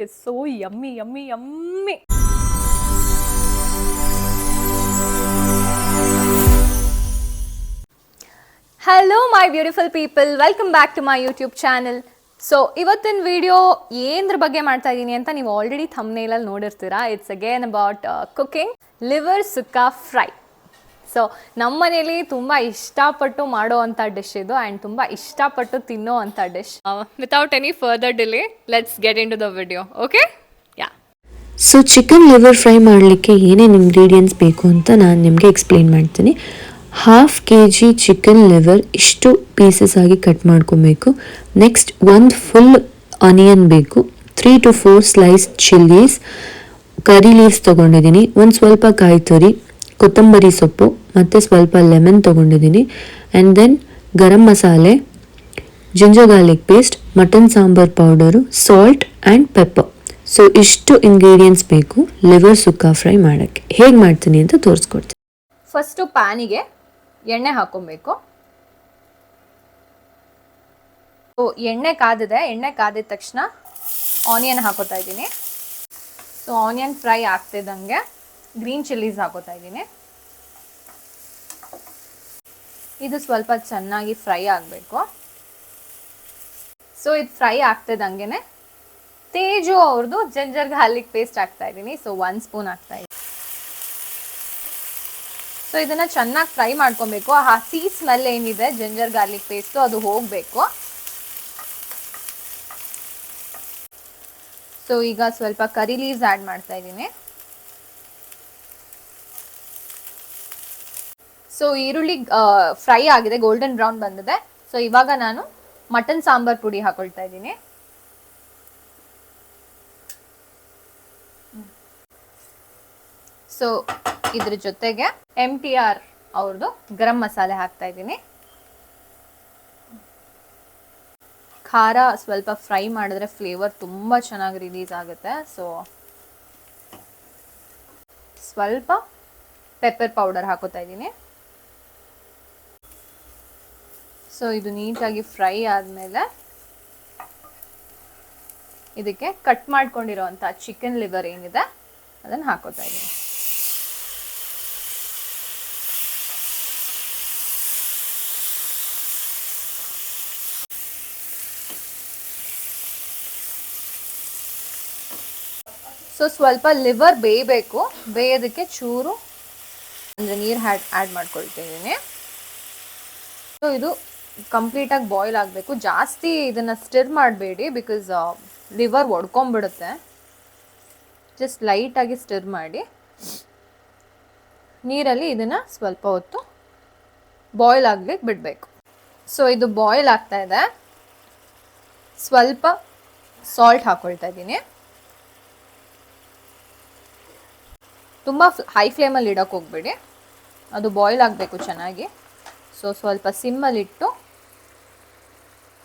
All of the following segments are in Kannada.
It's so yummy, yummy, yummy. Hello my beautiful people, welcome back to my YouTube channel. So ಇವತ್ತಿನ ವಿಡಿಯೋ ಏನರ ಬಗ್ಗೆ ಮಾಡ್ತಾ ಇದೀನಿ ಅಂತ ನೀವು ಆಲ್ರೆಡಿ ಥಂಬ್ನೇಲ್ ಅಲ್ಲಿ ನೋಡಿರ್ತೀರಾ. It's again about cooking liver sukka fry. So ನಮ್ಮ ಮನೇಲಿ ತುಂಬ ಇಷ್ಟಪಟ್ಟು ಮಾಡೋ ಅಂಥ ಡಿಶ್ ಇದು ಆ್ಯಂಡ್ ತುಂಬ ಇಷ್ಟಪಟ್ಟು ತಿನ್ನೋ ಅಂಥ dish. Without any further delay let's get into the video. Okay, yeah. So chicken liver fry ಮಾಡಲಿಕ್ಕೆ ಏನೇನು ಇಂಗ್ರೀಡಿಯೆಂಟ್ಸ್ ಬೇಕು ಅಂತ ನಾನು ನಿಮಗೆ ಎಕ್ಸ್ಪ್ಲೇನ್ ಮಾಡ್ತೀನಿ. 1/2 kg ಚಿಕನ್ ಲಿವರ್ ಇಷ್ಟು ಪೀಸಸ್ ಆಗಿ ಕಟ್ ಮಾಡ್ಕೊಬೇಕು. ನೆಕ್ಸ್ಟ್ 1 ಫುಲ್ ಆನಿಯನ್ ಬೇಕು, 3 to 4 slice chillies, curry leaves ತೊಗೊಂಡಿದ್ದೀನಿ, ಒಂದು ಸ್ವಲ್ಪ ಕಾಯಿ ತುರಿ, ಕೊತ್ತಂಬರಿ ಸೊಪ್ಪು ಮತ್ತು ಸ್ವಲ್ಪ ಲೆಮನ್ ತೊಗೊಂಡಿದ್ದೀನಿ. And then garam masala, ginger garlic paste, mutton sambar powder, salt and pepper. So ಇಷ್ಟು ಇಂಗ್ರೀಡಿಯೆಂಟ್ಸ್ ಬೇಕು ಲಿವರ್ ಸುಕ್ಕ ಫ್ರೈ ಮಾಡೋಕ್ಕೆ. ಹೇಗೆ ಮಾಡ್ತೀನಿ ಅಂತ ತೋರಿಸ್ಕೊಡ್ತೀನಿ. ಫಸ್ಟು ಪ್ಯಾನಿಗೆ ಎಣ್ಣೆ ಹಾಕ್ಕೊಬೇಕು. ಎಣ್ಣೆ ಕಾದಿದೆ. ಎಣ್ಣೆ ಕಾದಿದ ತಕ್ಷಣ ಆನಿಯನ್ ಹಾಕೋತಾ ಇದ್ದೀನಿ. ಸೊ ಆನಿಯನ್ ಫ್ರೈ ಆಗ್ತಿದ್ದಂಗೆ ಗ್ರೀನ್ ಚಿಲ್ಲೀಸ್ ಹಾಕೋತಾ ಇದ್ದೀನಿ. ಇದು ಸ್ವಲ್ಪ ಚೆನ್ನಾಗಿ ಫ್ರೈ ಆಗಬೇಕು. ಸೊ ಇದು ಫ್ರೈ ಆಗ್ತಿದ್ದಂಗೆ ತೇಜು ಅವ್ರದ್ದು ಜಿಂಜರ್ ಗಾರ್ಲಿಕ್ ಪೇಸ್ಟ್ ಹಾಕ್ತಾ ಇದ್ದೀನಿ. ಸೊ 1 ಸ್ಪೂನ್ ಹಾಕ್ತಾ ಇದ್ದೀನಿ. ಸೊ ಇದನ್ನು ಚೆನ್ನಾಗಿ ಫ್ರೈ ಮಾಡ್ಕೊಬೇಕು. ಆ ಹಸಿ ಸ್ಮೆಲ್ ಏನಿದೆ ಜಿಂಜರ್ ಗಾರ್ಲಿಕ್ ಪೇಸ್ಟು ಅದು ಹೋಗಬೇಕು. ಸೊ ಈಗ ಸ್ವಲ್ಪ ಕರಿ ಲೀವ್ಸ್ ಆ್ಯಡ್ ಮಾಡ್ತಾ ಇದ್ದೀನಿ. ಸೊ ಈರುಳ್ಳಿ ಫ್ರೈ ಆಗಿದೆ, ಗೋಲ್ಡನ್ ಬ್ರೌನ್ ಬಂದಿದೆ. ಸೊ ಇವಾಗ ನಾನು ಮಟನ್ ಸಾಂಬಾರ್ ಪುಡಿ ಹಾಕೊಳ್ತಾ ಇದ್ದೀನಿ. ಸೊ ಇದ್ರ ಜೊತೆಗೆ MTR ಅವ್ರದ್ದು ಗರಂ ಮಸಾಲೆ ಹಾಕ್ತಾ ಇದ್ದೀನಿ. ಖಾರ ಸ್ವಲ್ಪ ಫ್ರೈ ಮಾಡಿದ್ರೆ ಫ್ಲೇವರ್ ತುಂಬ ಚೆನ್ನಾಗಿ ರಿಲೀಸ್ ಆಗುತ್ತೆ. ಸೊ ಸ್ವಲ್ಪ ಪೆಪ್ಪರ್ ಪೌಡರ್ ಹಾಕೋತಾ ಇದ್ದೀನಿ. ಸೊ ಇದು ನೀಟಾಗಿ ಫ್ರೈ ಆದಮೇಲೆ ಇದಕ್ಕೆ ಕಟ್ ಮಾಡ್ಕೊಂಡಿರೋವಂಥ ಚಿಕನ್ ಲಿವರ್ ಏನಿದೆ ಅದನ್ನು ಹಾಕೋತಾ ಇದ್ದೀನಿ. ಸೊ ಸ್ವಲ್ಪ ಲಿವರ್ ಬೇಯಬೇಕು. ಬೇಯೋದಕ್ಕೆ ಚೂರು ಅಂದರೆ ನೀರು ಆ್ಯಡ್ ಮಾಡ್ಕೊಳ್ತಿದ್ದೀನಿ. ಸೊ ಇದು ಕಂಪ್ಲೀಟಾಗಿ ಬಾಯ್ಲ್ ಆಗಬೇಕು. ಜಾಸ್ತಿ ಇದನ್ನು ಸ್ಟಿರ್ ಮಾಡಬೇಡಿ, ಬಿಕಾಸ್ ಲಿವರ್ ಒಡ್ಕೊಂಬಿಡುತ್ತೆ. ಜಸ್ಟ್ ಲೈಟಾಗಿ ಸ್ಟಿರ್ ಮಾಡಿ ನೀರಲ್ಲಿ ಇದನ್ನು ಸ್ವಲ್ಪ ಹೊತ್ತು ಬಾಯ್ಲ್ ಆಗ್ಲಿಕ್ಕೆ ಬಿಡಬೇಕು. ಸೊ ಇದು ಬಾಯ್ಲ್ ಆಗ್ತಾ ಇದೆ. ಸ್ವಲ್ಪ ಸಾಲ್ಟ್ ಹಾಕ್ಕೊಳ್ತಾ ಇದ್ದೀನಿ. ತುಂಬ ಹೈ ಫ್ಲೇಮಲ್ಲಿ ಇಡೋಕ್ಕೆ ಹೋಗಬೇಡಿ, ಅದು ಬಾಯ್ಲ್ ಆಗಬೇಕು ಚೆನ್ನಾಗಿ. ಸೊ ಸ್ವಲ್ಪ ಸಿಮ್ಮಲ್ಲಿಟ್ಟು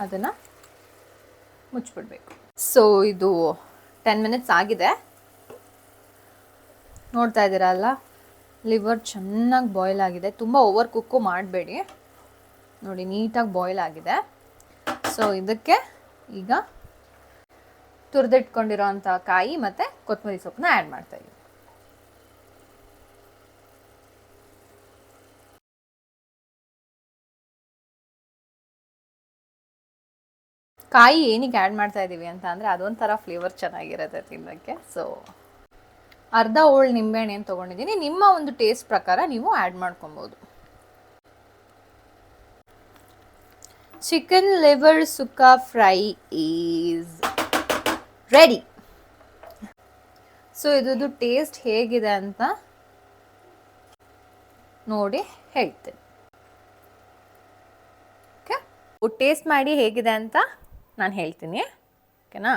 ಅದನ್ನು ಮುಚ್ಚಿಬಿಡ್ಬೇಕು. ಸೊ ಇದು 10 ಮಿನಿಟ್ಸ್ ಆಗಿದೆ. ನೋಡ್ತಾ ಇದ್ದೀರಲ್ಲ, ಲಿವರ್ ಚೆನ್ನಾಗಿ ಬಾಯ್ಲ್ ಆಗಿದೆ. ತುಂಬ ಓವರ್ ಕುಕ್ಕು ಮಾಡಬೇಡಿ. ನೋಡಿ, ನೀಟಾಗಿ ಬಾಯ್ಲ್ ಆಗಿದೆ. ಸೊ ಇದಕ್ಕೆ ಈಗ ತುರಿದಿಟ್ಕೊಂಡಿರೋ ಅಂಥ ಕಾಯಿ ಮತ್ತು ಕೊತ್ತಂಬರಿ ಸೊಪ್ಪನ್ನ ಆ್ಯಡ್ ಮಾಡ್ತಾಯಿದ್ದೀನಿ. ಕಾಯಿ ಏನಕ್ಕೆ ಆ್ಯಡ್ ಮಾಡ್ತಾ ಇದ್ದೀವಿ ಅಂತ ಅಂದರೆ ಅದೊಂಥರ ಫ್ಲೇವರ್ ಚೆನ್ನಾಗಿರುತ್ತೆ ತಿನ್ನೋಕ್ಕೆ. ಸೊ ಅರ್ಧ ಹೋಳು ನಿಂಬೆಹಣ್ಣು ತೊಗೊಂಡಿದ್ದೀನಿ. ನಿಮ್ಮ ಒಂದು ಟೇಸ್ಟ್ ಪ್ರಕಾರ ನೀವು ಆ್ಯಡ್ ಮಾಡ್ಕೊಬೋದು. Chicken liver sukka fry is ready. So ಇದ್ರದ್ದು ಟೇಸ್ಟ್ ಹೇಗಿದೆ ಅಂತ ನೋಡಿ ಹೇಳ್ತೀನಿ. ಓಕೆ, ಟೇಸ್ಟ್ ಮಾಡಿ ಹೇಗಿದೆ ಅಂತ ನಾನು ಹೇಳ್ತೀನಿ. ಓಕೆನಾ?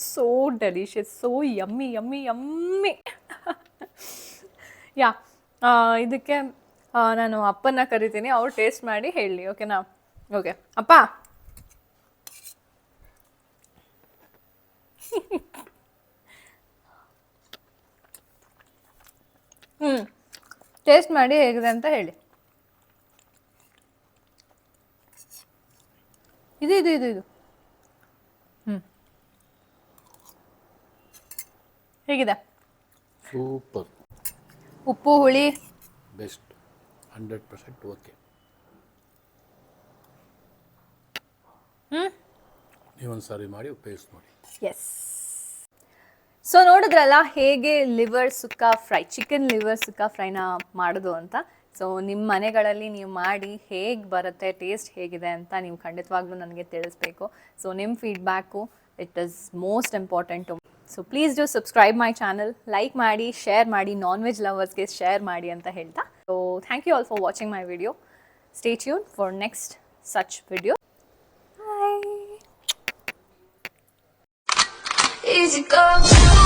So delicious, so yummy yummy yummy. Yeah, ಇದಕ್ಕೆ ನಾನು ಅಪ್ಪನ ಕರಿತೀನಿ, ಅವ್ರು ಟೇಸ್ಟ್ ಮಾಡಿ ಹೇಳಿ. ಓಕೆನಾ? ಓಕೆ ಅಪ್ಪ. ಟೇಸ್ಟ್ ಮಾಡಿ ಹೇಗಿದೆ ಅಂತ ಹೇಳಿ. ಇದು ಹೇಗಿದೆ? ಸೂಪರ್, ಉಪ್ಪು ಹುಳಿ ಬೆಸ್ಟ್, 100% ಓಕೆ. ನೀವೊಂದು ಸಾರಿ ಮಾಡಿ ಉಪಯೋಗಿಸಿ ನೋಡಿ. ಎಸ್. ಸೊ ನೋಡಿದ್ರಲ್ಲ ಹೇಗೆ ಲಿವರ್ ಸುಕ್ಕ ಫ್ರೈ, ಚಿಕನ್ ಲಿವರ್ ಸುಕ್ಕ ಫ್ರೈನ ಮಾಡೋದು ಅಂತ. ಸೊ ನಿಮ್ಮ ಮನೆಗಳಲ್ಲಿ ನೀವು ಮಾಡಿ ಹೇಗೆ ಬರುತ್ತೆ, ಟೇಸ್ಟ್ ಹೇಗಿದೆ ಅಂತ ನೀವು ಖಂಡಿತವಾಗ್ಲೂ ನನಗೆ ತಿಳಿಸ್ಬೇಕು. ಸೊ ನಿಮ್ಮ feedback it is most important. So please do subscribe my channel, like ಮಾಡಿ, ಶೇರ್ ಮಾಡಿ, ನಾನ್ ವೆಜ್ ಲವರ್ಸ್ಗೆ ಶೇರ್ ಮಾಡಿ ಅಂತ ಹೇಳ್ತಾ. So thank you all for watching my video. Stay tune for next such video. Easy go.